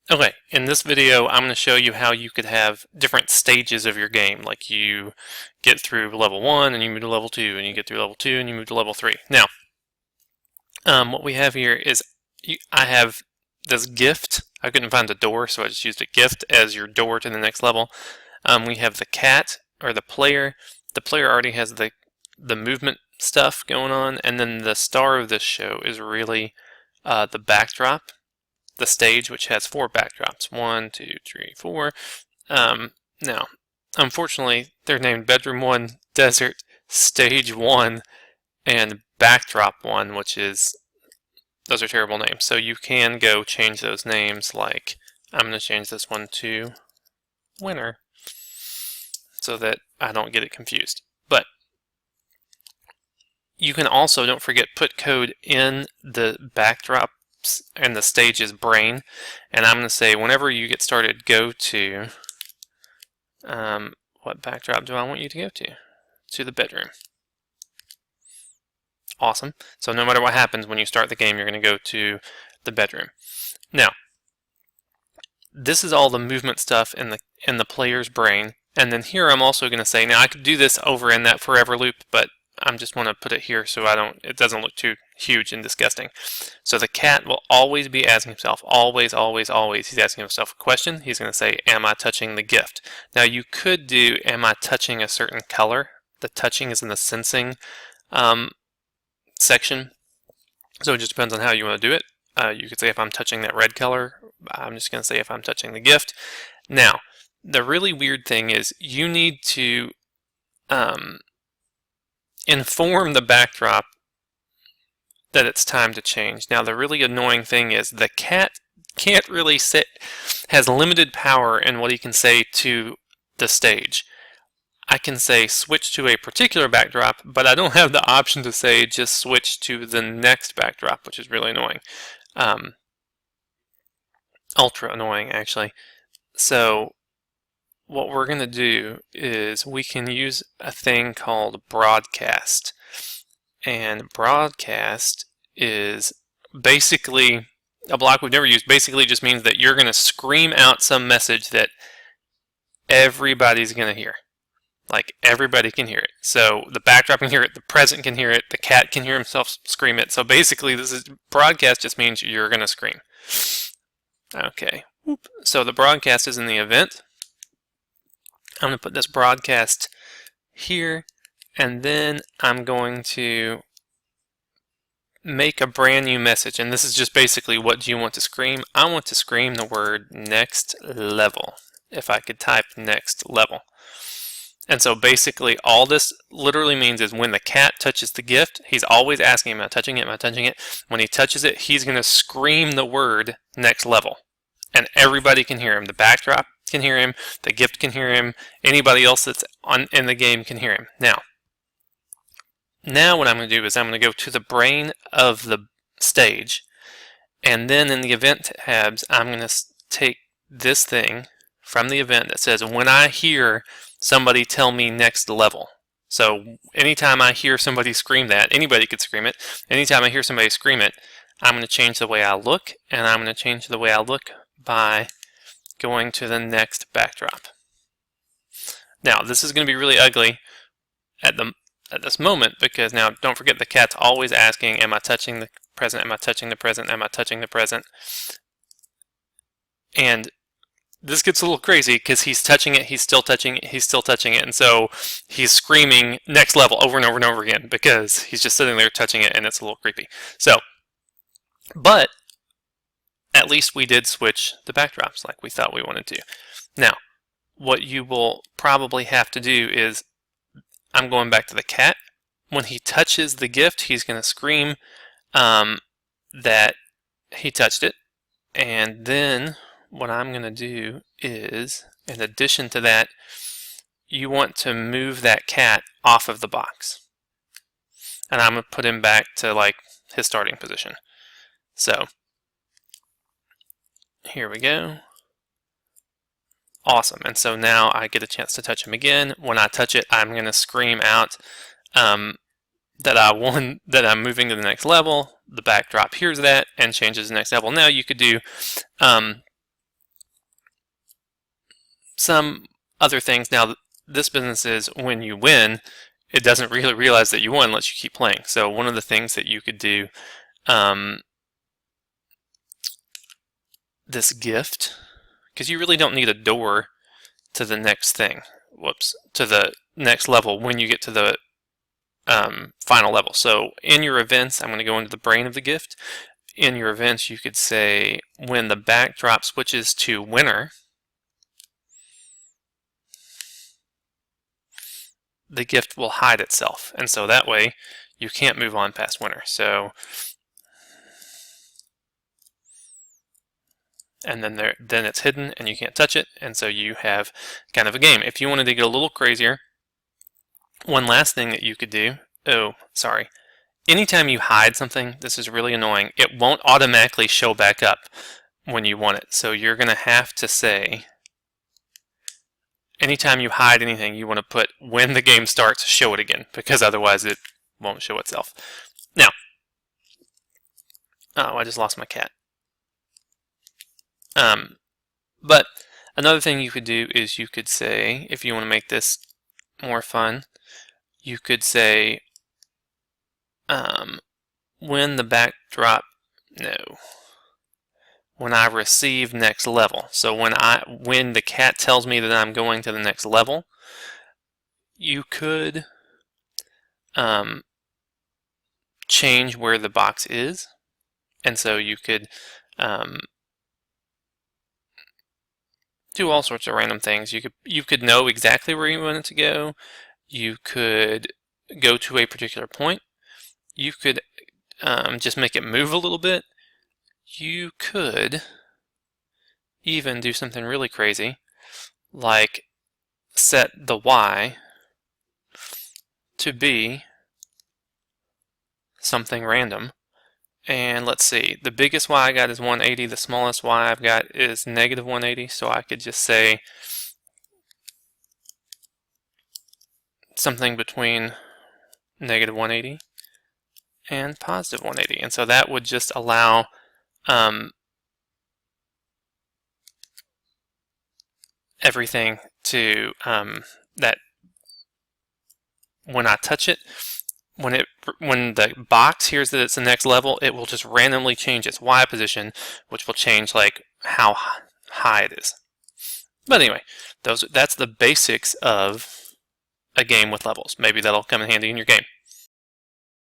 Okay, in this video I'm going to show you how you could have different stages of your game. Like you get through level 1 and you move to level 2, and you get through level 2 and you move to level 3. Now, what we have here is I have this gift. I couldn't find a door, so I just used a gift as your door to the next level. We have the cat, or the player. The player already has the movement stuff going on, and then the star of this show is really the backdrop, the stage, which has 4 backdrops. 1, 2, 3, 4. Now, unfortunately, they're named Bedroom 1, Desert, Stage 1, and Backdrop 1, which is, those are terrible names. So you can go change those names, like, I'm going to change this one to Winter, so that I don't get it confused. But you can also, don't forget, put code in the backdrop and the stage's brain, and I'm going to say whenever you get started, go to what backdrop do I want you to go to? To the bedroom. Awesome. So no matter what happens when you start the game, you're going to go to the bedroom. Now, this is all the movement stuff in the player's brain, and then here I'm also going to say, now I could do this over in that forever loop, but I just want to put it here so it doesn't look too huge and disgusting. So the cat will always be asking himself, always, always, always, he's asking himself a question. He's going to say, am I touching the gift? Now you could do, am I touching a certain color? The touching is in the sensing section. So it just depends on how you want to do it. You could say if I'm touching that red color, I'm just going to say if I'm touching the gift. Now, the really weird thing is you need to inform the backdrop that it's time to change. Now, the really annoying thing is the cat can't really has limited power in what he can say to the stage. I can say switch to a particular backdrop, but I don't have the option to say just switch to the next backdrop, which is really annoying. Ultra annoying, actually. So what we're going to do is we can use a thing called broadcast. And broadcast is basically a block we've never used. Basically just means that you're going to scream out some message that everybody's going to hear. Like, everybody can hear it. So the backdrop can hear it, the present can hear it, the cat can hear himself scream it. So basically, broadcast just means you're going to scream. Okay. So the broadcast is in the event. I'm going to put this broadcast here, and then I'm going to make a brand new message. And this is just basically, what do you want to scream? I want to scream the word next level. If I could type next level. And so basically all this literally means is when the cat touches the gift, he's always asking, am I touching it, am I touching it? When he touches it, he's going to scream the word next level. And everybody can hear him. The backdrop can hear him, the gift can hear him, anybody else that's in the game can hear him. Now what I'm going to do is I'm going to go to the brain of the stage, and then in the event tabs, I'm going to take this thing from the event that says, when I hear somebody tell me next level. So anytime I hear somebody scream that, anybody could scream it, anytime I hear somebody scream it, I'm going to change the way I look, and I'm going to change the way I look by going to the next backdrop. Now, this is going to be really ugly at this moment, because now don't forget the cat's always asking, am I touching the present, am I touching the present, am I touching the present? And this gets a little crazy because he's touching it, he's still touching it, he's still touching it, and so he's screaming next level over and over and over again because he's just sitting there touching it, and it's a little creepy. So, but at least we did switch the backdrops like we thought we wanted to. Now, what you will probably have to do is, I'm going back to the cat. When he touches the gift, he's going to scream that he touched it, and then what I'm going to do is, in addition to that, you want to move that cat off of the box. And I'm going to put him back to like his starting position. So, here we go. Awesome. And so now I get a chance to touch him again. When I touch it, I'm going to scream out that I'm moving to the next level. The backdrop hears that and changes the next level. Now you could do some other things. Now, this business is when you win, it doesn't really realize that you won unless you keep playing. So one of the things that you could do, this gift, because you really don't need a door to the next thing. Whoops, to the next level when you get to the final level. So in your events, I'm going to go into the brain of the gift. In your events, you could say when the backdrop switches to winner, the gift will hide itself, and so that way you can't move on past winner. So, and then it's hidden and you can't touch it, and so you have kind of a game. If you wanted to get a little crazier, one last thing that you could do, anytime you hide something, this is really annoying, it won't automatically show back up when you want it. So you're going to have to say, anytime you hide anything, you want to put when the game starts, show it again, because otherwise it won't show itself. Now, oh, I just lost my cat. But another thing you could do is you could say, if you want to make this more fun, you could say when the backdrop, when I receive next level. So when the cat tells me that I'm going to the next level, you could change where the box is, and so you could do all sorts of random things. You could know exactly where you want it to go. You could go to a particular point. You could just make it move a little bit. You could even do something really crazy, like set the Y to be something random. And let's see, the biggest Y I got is 180, the smallest Y I've got is negative 180, so I could just say something between negative 180 and positive 180. And so that would just allow everything to, that when I touch it, when the box hears that it's the next level, it will just randomly change its Y position, which will change like how high it is. But anyway, that's the basics of a game with levels. Maybe that'll come in handy in your game.